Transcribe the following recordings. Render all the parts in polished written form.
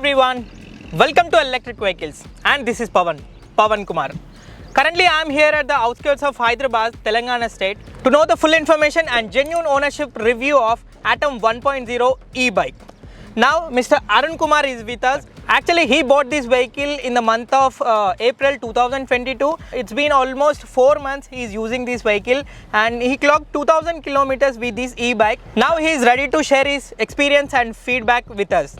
everyone, welcome to Electric Vehicles and this is Pavan Kumar. Currently I am here at the outskirts of Hyderabad, Telangana state to know the full information and genuine ownership review of Atum 1.0 e-bike. Now Mr. Arun Kumar is with us. Actually he bought this vehicle in the month of April 2022. It's been almost 4 months he is using this vehicle and he clocked 2000 kilometers with this e-bike. Now he is ready to share his experience and feedback with us.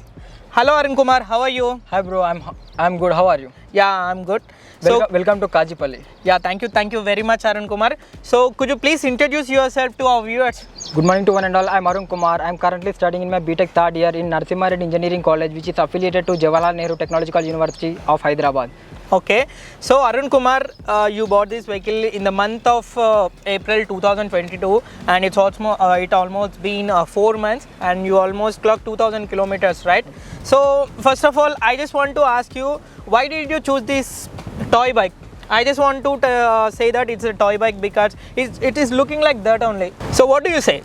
Hello Arun Kumar, how are you? Hi bro, I'm good. How are you? Yeah, I'm good. Welcome to Kajipalli. Yeah, thank you very much Arun Kumar. So could you please introduce yourself to our viewers? Good morning to one and all. I'm Arun Kumar. I'm currently studying in my BTech third year in Narasimha Reddy Engineering College, which is affiliated to Jawaharlal Nehru Technological University of Hyderabad. Okay, so Arun Kumar, you bought this vehicle in the month of April 2022 and it almost been 4 months and you almost clocked 2000 kilometers, right? So first of all, I just want to ask you, why did you choose this toy bike? I just want to say that it's a toy bike because it is looking like that only. So what do you say?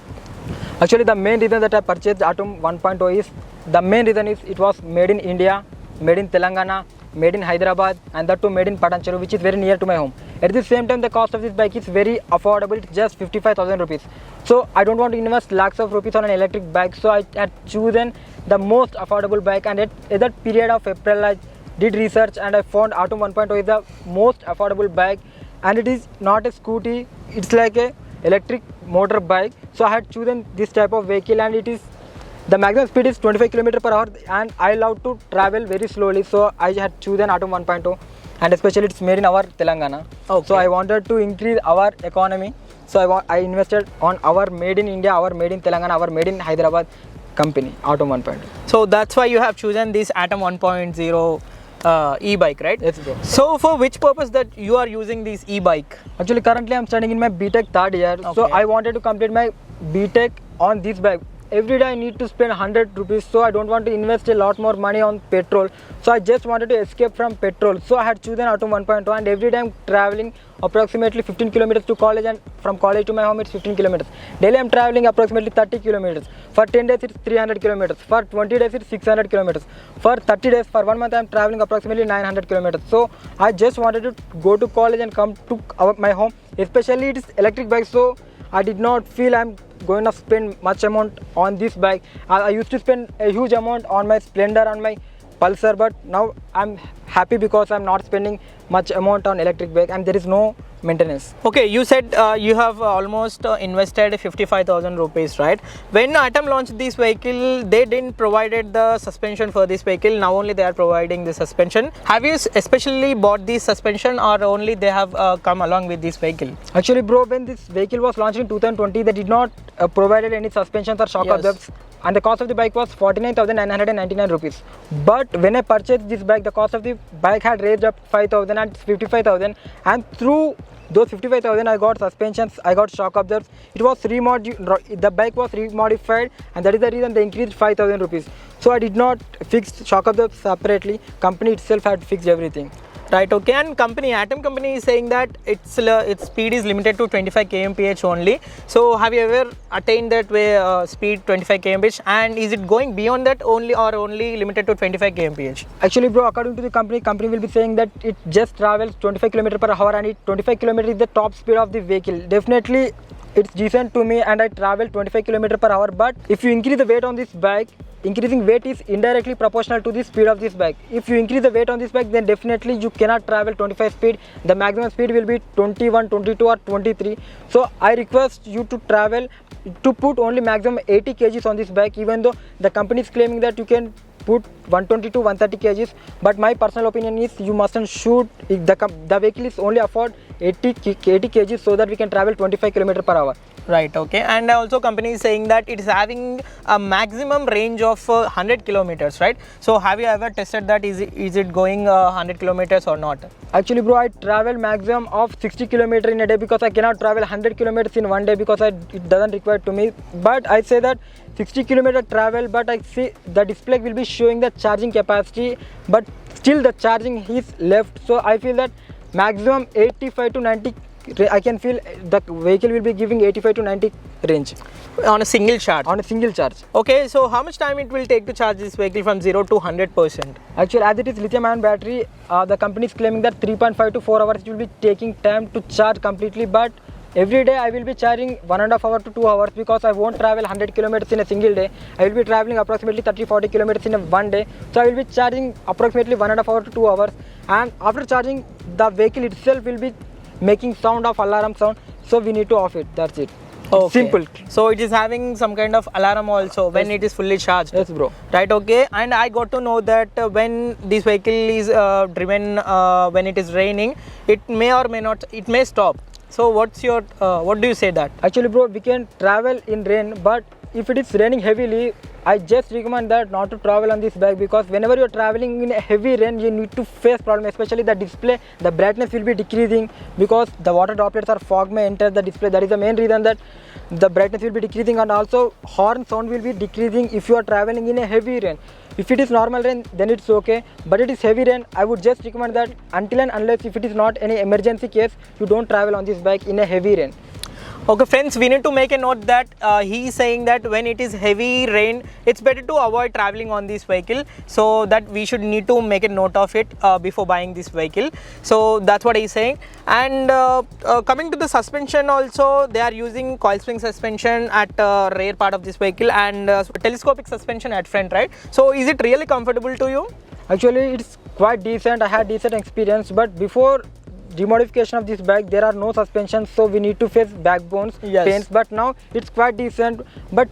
Actually, the main reason that I purchased Atum 1.0 is, it was made in India, made in Telangana, made in Hyderabad, and that too made in Patancheru, which is very near to my home. At the same time, the cost of this bike is very affordable. It's just 55,000 rupees. So I don't want to invest lakhs of rupees on an electric bike, so I had chosen the most affordable bike, and at that period of April I did research and I found Atum 1.0 is the most affordable bike, and it is not a scooty, it's like a electric motor bike. So I had chosen this type of vehicle, and the maximum speed is 25 km per hour, and I love to travel very slowly, so I had chosen Atum 1.0, and especially it's made in our Telangana. Okay. So I wanted to increase our economy, so I invested on our made in India, our made in Telangana, our made in Hyderabad company, Atum 1.0. So that's why you have chosen this Atum 1.0 e-bike, right? Yes bro. So for which purpose that you are using this e-bike? Actually currently I'm studying in my BTech third year, okay. So I wanted to complete my BTech on this bike. Every day I need to spend 100 rupees, so I don't want to invest a lot more money on petrol. So I just wanted to escape from petrol. So I had chosen Atum 1.0, and every day I'm traveling approximately 15 kilometers to college, and from college to my home it's 15 kilometers. Daily I'm traveling approximately 30 kilometers. For 10 days it's 300 kilometers. For 20 days it's 600 kilometers. For 30 days, for 1 month I'm traveling approximately 900 kilometers. So I just wanted to go to college and come to my home. Especially it is electric bike, so I did not feel I'm going to spend much amount on this bike. I used to spend a huge amount on my Splendor, on my Pulsar, but now I'm happy because I'm not spending much amount on electric bike and there is no maintenance. Okay, you said you have almost invested 55,000 rupees, right? When Atom launched this vehicle, they didn't provided the suspension for this vehicle. Now only they are providing the suspension. Have you especially bought this suspension, or only they have come along with this vehicle? Actually bro, when this vehicle was launched in 2020, they did not provided any suspensions or shock absorbers, and the cost of the bike was 49,999 rupees. But when I purchased this bike, the cost of the bike had raised up 5,000 and 55,000, and through those 55,000 I got suspensions, I got shock absorbers. The bike was remodified, and that is the reason they increased 5,000 rupees. So I did not fix shock absorbers separately. Company itself had fixed everything. Right, okay, and Atom company is saying that its speed is limited to 25 kmph only. So have you ever attained that way speed 25 kmph, and is it going beyond that only, or only limited to 25 kmph? Actually bro, according to the company will be saying that it just travels 25 km per hour, and 25 km is the top speed of the vehicle. Definitely it's decent to me, and I travel 25 km per hour, but if you increase the weight on this bike, increasing weight is indirectly proportional to the speed of this bike. If you increase the weight on this bike, then definitely you cannot travel 25 speed. The maximum speed will be 21, 22 or 23. So I request you to put only maximum 80 kgs on this bike, even though the company is claiming that you can put 120 to 130 kgs, but my personal opinion is you mustn't shoot. The vehicle is only afford 80 kgs, so that we can travel 25 km per hour. Right, okay, and also company is saying that it is having a maximum range of 100 kilometers, right? So have you ever tested that? Is it going 100 kilometers or not? Actually bro, I travel maximum of 60 km in a day, because I cannot travel 100 kilometers in one day, because it doesn't require to me. But I say that 60 km travel, but I see the display will be showing the charging capacity, but still the charging is left. So I feel that maximum 85 to 90 I can feel the vehicle will be giving 85 to 90 range On a single charge. on a single charge. Okay, so how much time it will take to charge this vehicle from 0 to 100%? Actually, as it is lithium-ion battery, the company is claiming that 3.5 to 4 hours it will be taking time to charge completely. But every day I will be charging 1.5 hour to 2 hours because I won't travel 100 kilometers in a single day. I will be traveling approximately 30-40 kilometers in a one day. So I will be charging approximately 1.5 hour to 2 hours. And after charging, the vehicle itself will be making sound of alarm sound. So we need to off it. That's it. It's simple. So it is having some kind of alarm also when it is fully charged. Yes, bro. Right, okay. And I got to know that when this vehicle is driven when it is raining, it may or may not, it may stop. So what's your, what do you say that? Actually, bro, we can travel in rain, but if it is raining heavily, I just recommend that not to travel on this bike, because whenever you are traveling in a heavy rain, you need to face problem, especially the display. The brightness will be decreasing because the water droplets or fog may enter the display. That is the main reason that the brightness will be decreasing, and also horn sound will be decreasing if you are traveling in a heavy rain. If it is normal rain, then it's okay, but it is heavy rain, I would just recommend that until and unless if it is not any emergency case, you don't travel on this bike in a heavy rain. Okay friends, we need to make a note that he is saying that when it is heavy rain, it's better to avoid traveling on this vehicle, so that we should need to make a note of it before buying this vehicle. So that's what he's saying. And coming to the suspension also, they are using coil spring suspension at rear part of this vehicle and telescopic suspension at front, right? So is it really comfortable to you? Actually, it's quite decent. I had decent experience, but before demodification of this bike, there are no suspensions, so we need to face backbones, pains. But now it's quite decent. But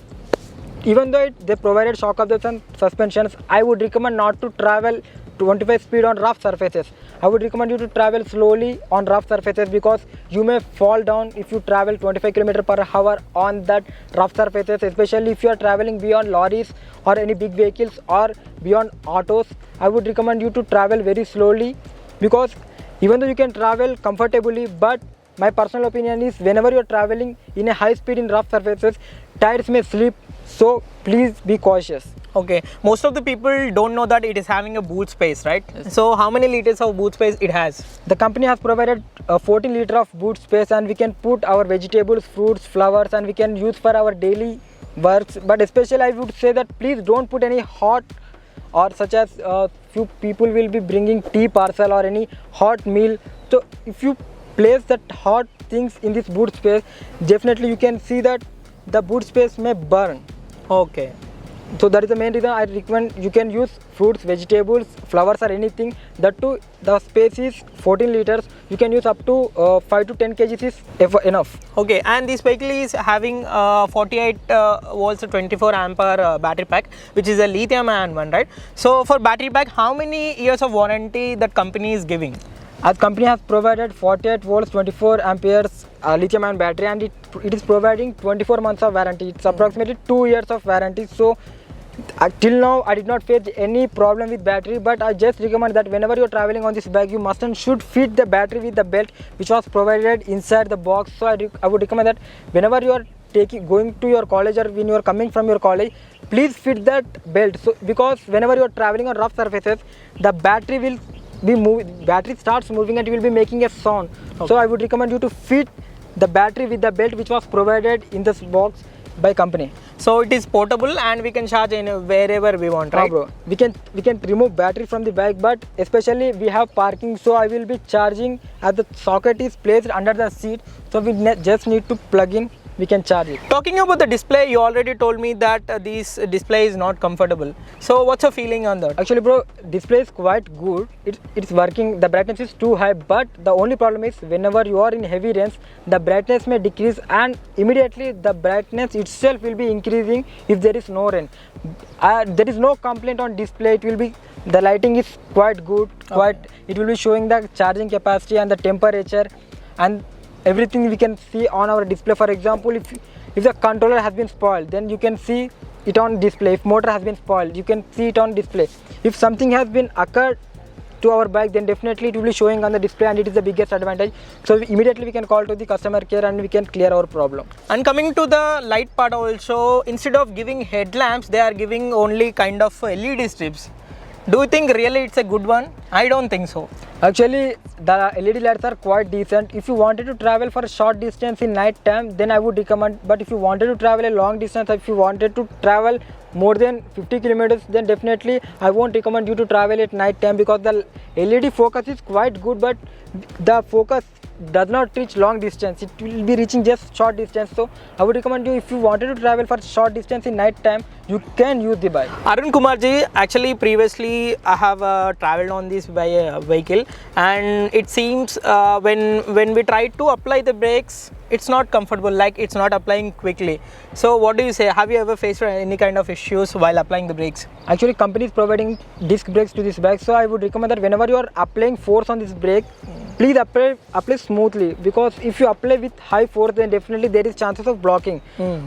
even though they provided shock absorbers and suspensions, I would recommend not to travel 25 speed on rough surfaces. I would recommend you to travel slowly on rough surfaces, because you may fall down if you travel 25 km per hour on that rough surfaces, especially if you are traveling beyond lorries or any big vehicles or beyond autos. I would recommend you to travel very slowly, because even though you can travel comfortably, but my personal opinion is whenever you are traveling in a high speed in rough surfaces, tires may slip, so please be cautious. Okay, most of the people don't know that it is having a boot space, right? Yes. So how many liters of boot space it has? The company has provided 14 liters of boot space, and we can put our vegetables, fruits, flowers, and we can use for our daily works. But especially I would say that please don't put any hot, or such as few people will be bringing tea parcel or any hot meal. So if you place that hot things in this boot space, definitely you can see that the boot space may burn. Okay. So that is the main reason I recommend you can use fruits, vegetables, flowers or anything. That too, the space is 14 liters. You can use up to 5 to 10 kgs is enough. Okay, and this vehicle is having 48 volts 24 ampere battery pack, which is a lithium ion one, right? So for battery pack, how many years of warranty that company is giving? As company has provided 48 volts 24 amperes lithium ion battery, and it is providing 24 months of warranty. It's approximately 2 years of warranty. So till now I did not face any problem with battery, but I just recommend that whenever you are traveling on this bike, you must and should fit the battery with the belt which was provided inside the box. So I would recommend that whenever you are going to your college or when you are coming from your college, please fit that belt. So because whenever you are traveling on rough surfaces, the battery will be battery starts moving and it will be making a sound. Okay. So I would recommend you to fit the battery with the belt which was provided in this box by company. So it is portable and we can charge in wherever we want, right? Bro, we can remove battery from the bike, but especially we have parking, so I will be charging as the socket is placed under the seat, so we just need to plug in, we can charge it. Talking about the display, you already told me that this display is not comfortable. So what's your feeling on that? Actually bro, display is quite good. It's working. The brightness is too high, but the only problem is whenever you are in heavy rains, the brightness may decrease and immediately the brightness itself will be increasing if there is no rain. There is no complaint on display. It will be, the lighting is quite good. It will be showing the charging capacity and the temperature and everything we can see on our display. For example, if the controller has been spoiled, then you can see it on display. If motor has been spoiled, you can see it on display. If something has been occurred to our bike, then definitely it will be showing on the display, and it is the biggest advantage. So immediately we can call to the customer care and we can clear our problem. And coming to the light part also, instead of giving headlamps, they are giving only kind of LED strips. Do you think really it's a good one? I don't think so. Actually, the LED lights are quite decent. If you wanted to travel for a short distance in night time, then I would recommend. But if you wanted to travel a long distance, if you wanted to travel more than 50 kilometers, then definitely I won't recommend you to travel at night time, because the LED focus is quite good, but the focus does not reach long distance. It will be reaching just short distance. So I would recommend you, if you wanted to travel for short distance in night time, you can use the bike. Arun Kumar ji, actually previously I have traveled on this vehicle, and it seems when we try to apply the brakes, it's not comfortable, like it's not applying quickly. So what do you say? Have you ever faced any kind of issues while applying the brakes? Actually, company is providing disc brakes to this bike, so I would recommend that whenever you are applying force on this brake, please apply smoothly, because if you apply with high force, then definitely there is chances of blocking.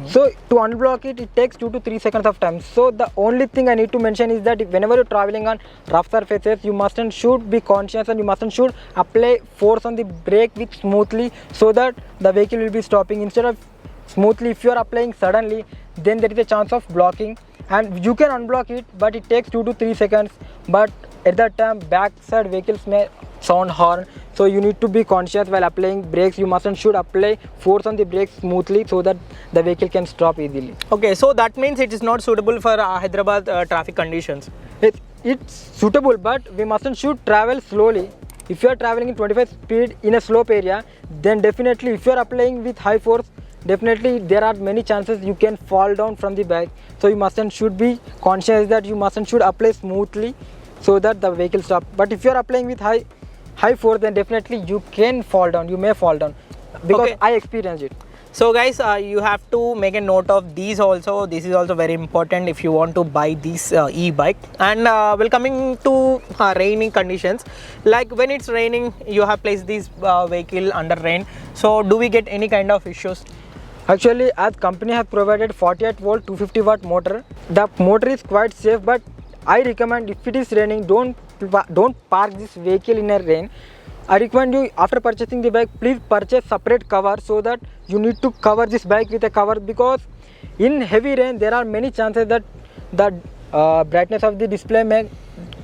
So to unblock it, it takes 2 to 3 seconds of time. So the only thing I need to mention is that whenever you're traveling on rough surfaces, you must and should be conscious, and you must and should apply force on the brake with smoothly, so that the vehicle will be stopping. Instead of smoothly, if you are applying suddenly, then there is a chance of blocking, and you can unblock it, but it takes 2 to 3 seconds. But at that time, backside vehicles may sound horn, so you need to be conscious while applying brakes. You must and should apply force on the brakes smoothly, so that the vehicle can stop easily. Okay, so that means it is not suitable for Hyderabad traffic conditions. It's suitable, but we must and should travel slowly. If you are traveling in 25 speed in a slope area, then definitely if you are applying with high force, definitely there are many chances you can fall down from the bike. So you must and should be conscious that you must and should apply smoothly, so that the vehicle stop. But if you are applying with high force, then definitely you can fall down, you may fall down, because Okay. I experienced it. So guys, you have to make a note of these also. This is also very important if you want to buy this e-bike. And well, coming to raining conditions, like when it's raining, you have placed this vehicle under rain. So do we get any kind of issues? Actually, as company has provided 48 volt 250 watt motor, the motor is quite safe, but I recommend, if it is raining, don't park this vehicle in a rain. I recommend you, after purchasing the bike, please purchase separate cover, so that you need to cover this bike with a cover, because in heavy rain there are many chances that the brightness of the display may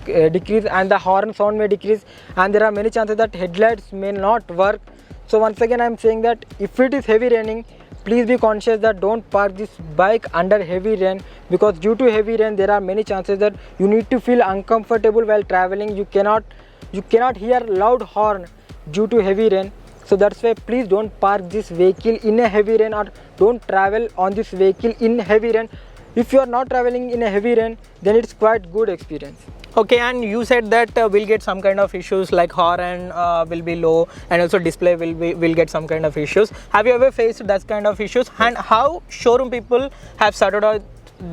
decrease, and the horn sound may decrease, and there are many chances that headlights may not work. So once again I am saying that if it is heavy raining, please be conscious that don't park this bike under heavy rain, because due to heavy rain there are many chances that you need to feel uncomfortable while traveling. You cannot hear loud horn due to heavy rain. So that's why please don't park this vehicle in a heavy rain, or don't travel on this vehicle in heavy rain. If you are not traveling in a heavy rain, then it's quite good experience. Okay, and you said that we'll get some kind of issues, like horn will be low, and also display will get some kind of issues. Have you ever faced that kind of issues, and how showroom people have sorted out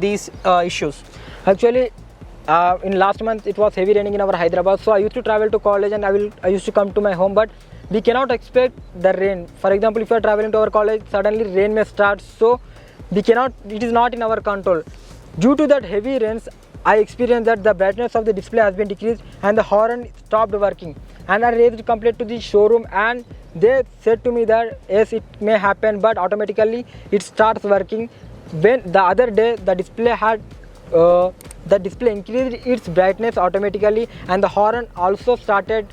these issues? Actually, in last month it was heavy raining in our Hyderabad, so I used to travel to college, and I used to come to my home, but we cannot expect the rain. For example, if you are traveling to our college, suddenly rain may start, so it is not in our control. Due to that heavy rains, I experienced that the brightness of the display has been decreased, and the horn stopped working, and I raised complaint to the showroom, and they said to me that yes, it may happen, but automatically it starts working. When the other day the display increased its brightness automatically, and the horn also started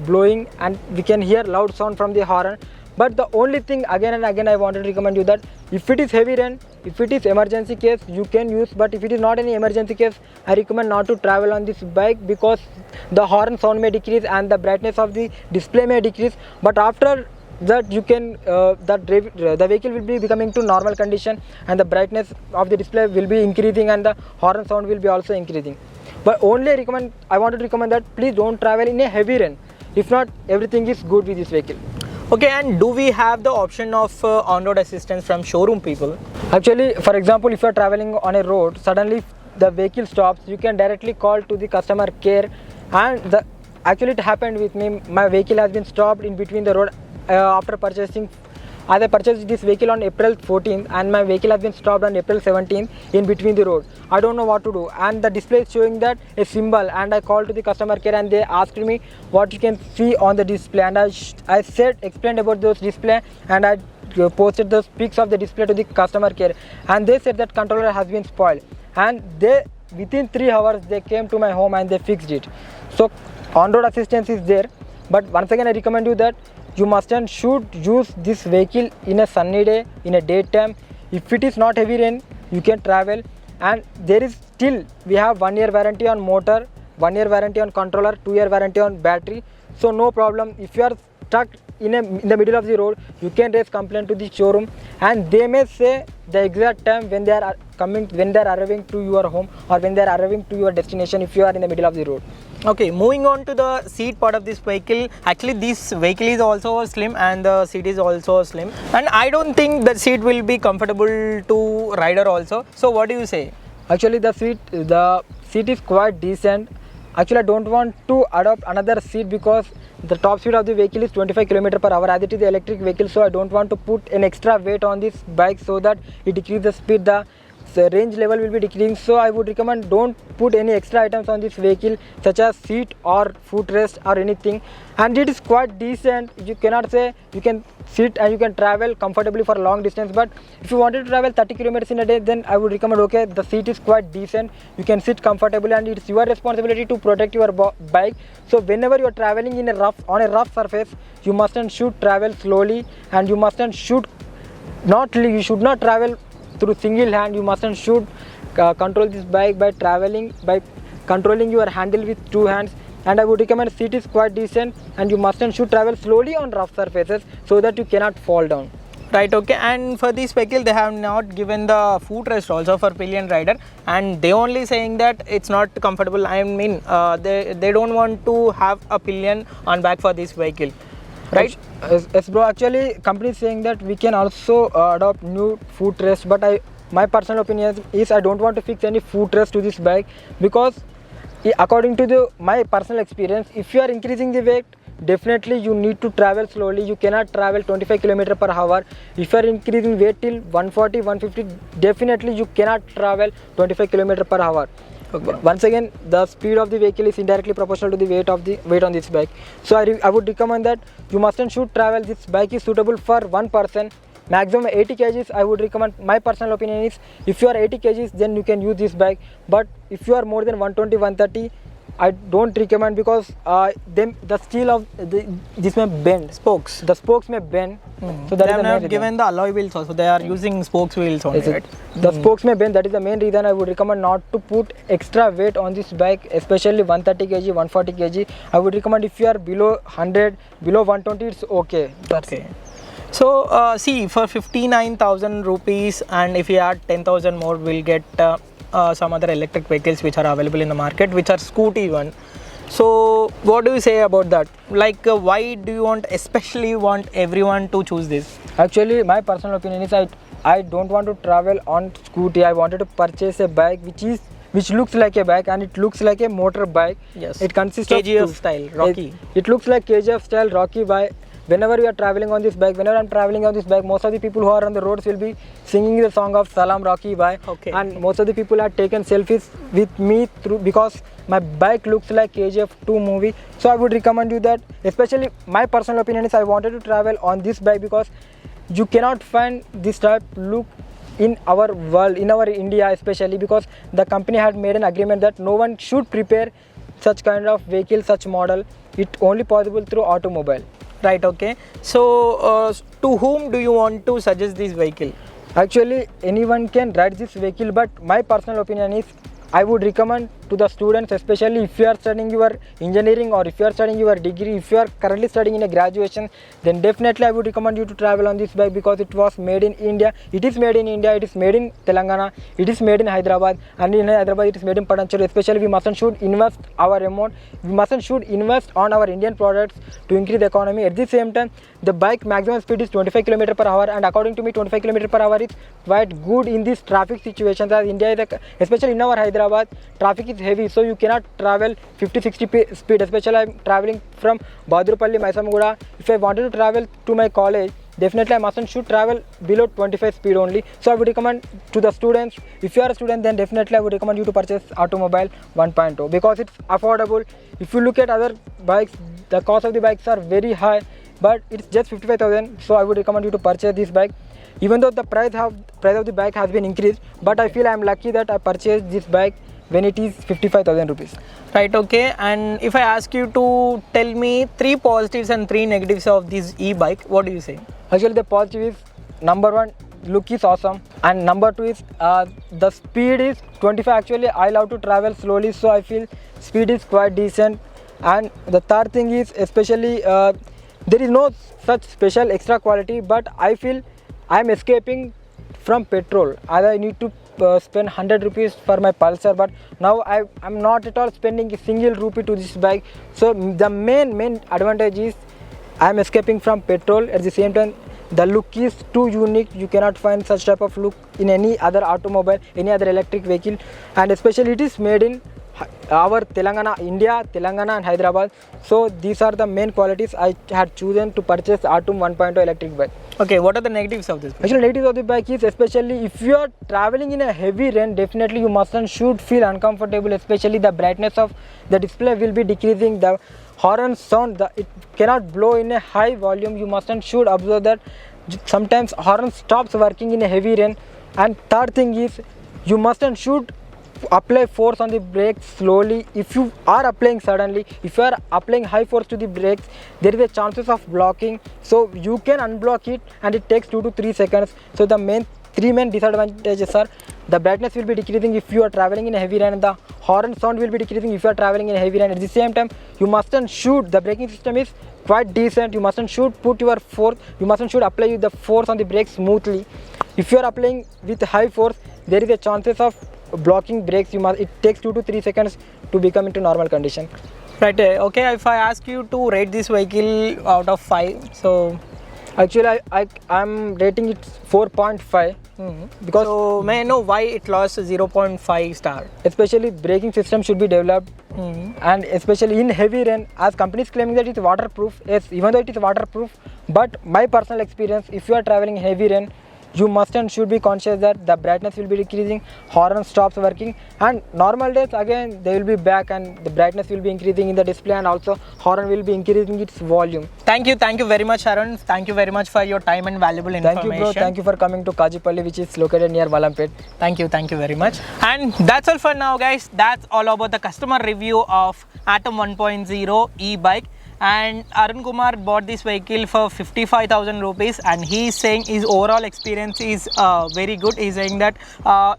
blowing, and we can hear loud sound from the horn. But the only thing, again and again, I wanted to recommend you that if it is heavy rain, if it is emergency case, you can use, but if it is not any emergency case, I recommend not to travel on this bike, because the horn sound may decrease and the brightness of the display may decrease. But after that, you can the vehicle will be becoming to normal condition, and the brightness of the display will be increasing, and the horn sound will be also increasing. But only I wanted to recommend that please don't travel in a heavy rain. If not, everything is good with this vehicle. Okay, and do we have the option of on-road assistance from showroom people? Actually, for example, if you are traveling on a road, suddenly the vehicle stops, you can directly call to the customer care, and actually it happened with me. My vehicle has been stopped in between the road after purchasing. As I purchased this vehicle on April 14th, and my vehicle has been stopped on April 17th in between the road. I don't know what to do, and the display is showing that a symbol, and I called to the customer care, and they asked me what you can see on the display, and I explained about those display, and I posted those pics of the display to the customer care, and they said that controller has been spoiled. and they within 3 hours they came to my home and they fixed it. So on-road assistance is there, but once again I recommend you that you mustn't should use this vehicle in a sunny day, in a daytime. If it is not heavy rain, you can travel, and there is still we have 1 year warranty on motor, 1 year warranty on controller, 2 year warranty on battery. So no problem. If you are stuck in the middle of the road, you can raise complaint to the showroom, and they may say the exact time when they are coming, when they are arriving to your home or when they are arriving to your destination if you are in the middle of the road. Okay, moving on to the seat part of this vehicle. Actually, this vehicle is also slim and the seat is also slim, and I don't think the seat will be comfortable to rider also. So what do you say? Actually the seat is quite decent. Actually I don't want to adopt another seat because the top speed of the vehicle is 25 km/h as it is the electric vehicle, so I don't want to put an extra weight on this bike so that it decreases the speed, the range level will be decreasing. So I would recommend don't put any extra items on this vehicle such as seat or footrest or anything, and it is quite decent. You cannot say you can sit and you can travel comfortably for long distance, but if you wanted to travel 30 km in a day, then I would recommend okay, the seat is quite decent, you can sit comfortably, and it's your responsibility to protect your bike. So whenever you are traveling on a rough surface, you mustn't should travel slowly, and you should not travel through single hand. You mustn't should control this bike by controlling your handle with 2 hands. And I would recommend seat is quite decent, and you mustn't should travel slowly on rough surfaces so that you cannot fall down. Right, okay. And for this vehicle, they have not given the footrest also for pillion rider, and they only saying that it's not comfortable. I mean, they don't want to have a pillion on back for this vehicle, right? Yes, bro. Actually, company is saying that we can also adopt new footrest, but my personal opinion is I don't want to fix any footrest to this bike because according to my personal experience, if you are increasing the weight, definitely you need to travel slowly. You cannot travel 25 km/h. If you are increasing weight till 140, 150, definitely you cannot travel 25 km/h. Okay. Once again, the speed of the vehicle is indirectly proportional to the weight on this bike. So I would recommend that you mustn't should travel. This bike is suitable for one person, maximum 80 kgs. I would recommend, my personal opinion is if you are 80 kgs, then you can use this bike. But if you are more than 120, 130, I don't recommend because the steel of this may bend. Spokes. The spokes may bend. So they have not given the alloy wheels also. They are using spokes wheels only, right? The spokes may bend. That is the main reason I would recommend not to put extra weight on this bike, especially 130 kg, 140 kg. I would recommend if you are below 100, below 120, it's okay. Okay. So see, for 59,000 rupees, and if you add 10,000 more, we'll get some other electric vehicles which are available in the market, which are scooty one. So what do you say about that? Like why do you especially want everyone to choose this? Actually, my personal opinion is I don't want to travel on scooty. I wanted to purchase a bike which looks like a bike, and it looks like a motor bike. Yes. It consists KGF of style, Rocky. It looks like KGF style, Rocky bike. Whenever I'm traveling on this bike, most of the people who are on the roads will be singing the song of Salam Rocky Bhai. Okay. And most of the people are taken selfies with me because my bike looks like KGF 2 movie. So I would recommend you that, especially my personal opinion is I wanted to travel on this bike because you cannot find this type look in our world, in our India especially, because the company had made an agreement that no one should prepare such kind of vehicle, such model. It only possible through automobile. Right, okay. So to whom do you want to suggest this vehicle? Actually, anyone can ride this vehicle, but my personal opinion is I would recommend to the students, especially if you are studying your engineering or if you are studying your degree, if you are currently studying in a graduation, then definitely I would recommend you to travel on this bike because it was made in India. It is made in India, it is made in Telangana, it is made in Hyderabad, and in Hyderabad it is made in Patancheru. Especially we mustn't should invest our amount, we mustn't should invest on our Indian products to increase the economy. At the same time, the bike maximum speed is 25 km/h, and according to me 25 km/h is quite good in these traffic situations, as India is especially in our Hyderabad, traffic is heavy, so you cannot travel 50-60 speed. Especially I'm traveling from Badrupalli, Maisamuguda. If I wanted to travel to my college, definitely I mustn't should travel below 25 speed only. So I would recommend to the students, if you are a student, then definitely I would recommend you to purchase Automobile 1.0 because it's affordable. If you look at other bikes, the cost of the bikes are very high, but it's just 55,000. So I would recommend you to purchase this bike. even though the price of the bike has been increased, but I feel I am lucky that I purchased this bike when it is 55,000 rupees. Right, okay. And if I ask you to tell me 3 positives and 3 negatives of this e-bike, what do you say? Actually, the positive is, number 1, look is awesome, and number 2 is the speed is 25. Actually, I love to travel slowly, so I feel speed is quite decent. And the third thing is, especially there is no such special extra quality, but I feel I am escaping from petrol. I need to spend 100 rupees for my Pulsar, but now I'm not at all spending a single rupee to this bike. So the main advantage is I'm escaping from petrol. At the same time, the look is too unique. You cannot find such type of look in any other automobile, any other electric vehicle, and especially it is made in our Telangana, India, Telangana and Hyderabad. So these are the main qualities I had chosen to purchase Atum 1.0 electric bike. Okay, what are the negatives of this bike? Actually, negatives of the bike is, especially if you are traveling in a heavy rain, definitely you must and should feel uncomfortable, especially the brightness of the display will be decreasing, the horn sound, it cannot blow in a high volume. You must and should observe that sometimes horn stops working in a heavy rain. And third thing is, you must and should apply force on the brakes slowly. If you are applying suddenly, if you are applying high force to the brakes, there is a chances of blocking, so you can unblock it and it takes 2 to 3 seconds. So the three main disadvantages are, the brightness will be decreasing if you are traveling in a heavy rain, and the horn sound will be decreasing if you are traveling in a heavy rain. At the same time, you mustn't shoot, the braking system is quite decent. You mustn't should put your force, you mustn't should apply the force on the brakes smoothly. If you are applying with high force, there is a chances of blocking brakes. It takes 2 to 3 seconds to become into normal condition. Right, okay. If I ask you to rate this vehicle out of 5, so actually I'm rating it 4.5. Because so may I know why it lost 0.5 star? Especially braking system should be developed, and especially in heavy rain, as companies claiming that it's waterproof. Yes, even though it is waterproof, but my personal experience, if you are traveling in heavy rain, you must and should be conscious that the brightness will be decreasing, horn stops working, and normal days again they will be back and the brightness will be increasing in the display, and also horn will be increasing its volume. Thank you very much, Arun. Thank you very much for your time and valuable information. Thank you, bro. Thank you for coming to Kajipalli, which is located near Valampet. Thank you very much. And that's all for now, guys. That's all about the customer review of Atum 1.0 e-bike. And Arun Kumar bought this vehicle for 55,000 rupees, and he is saying his overall experience is very good. He is saying that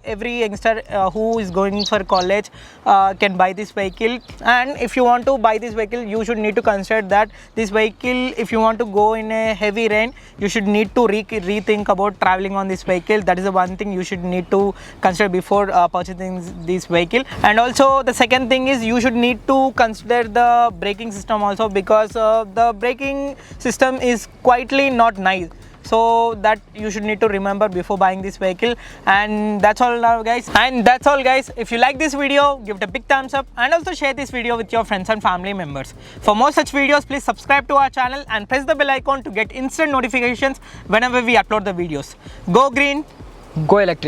every youngster who is going for college can buy this vehicle, and if you want to buy this vehicle, you should need to consider that this vehicle, if you want to go in a heavy rain, you should need to rethink about traveling on this vehicle. That is the one thing you should need to consider before purchasing this vehicle. And also the second thing is, you should need to consider the braking system also, because the braking system is quietly not nice. So that you should need to remember before buying this vehicle. And that's all now, guys. If you like this video, give it a big thumbs up, and also share this video with your friends and family members. For more such videos, please subscribe to our channel and press the bell icon to get instant notifications whenever we upload the videos. Go green, go electric.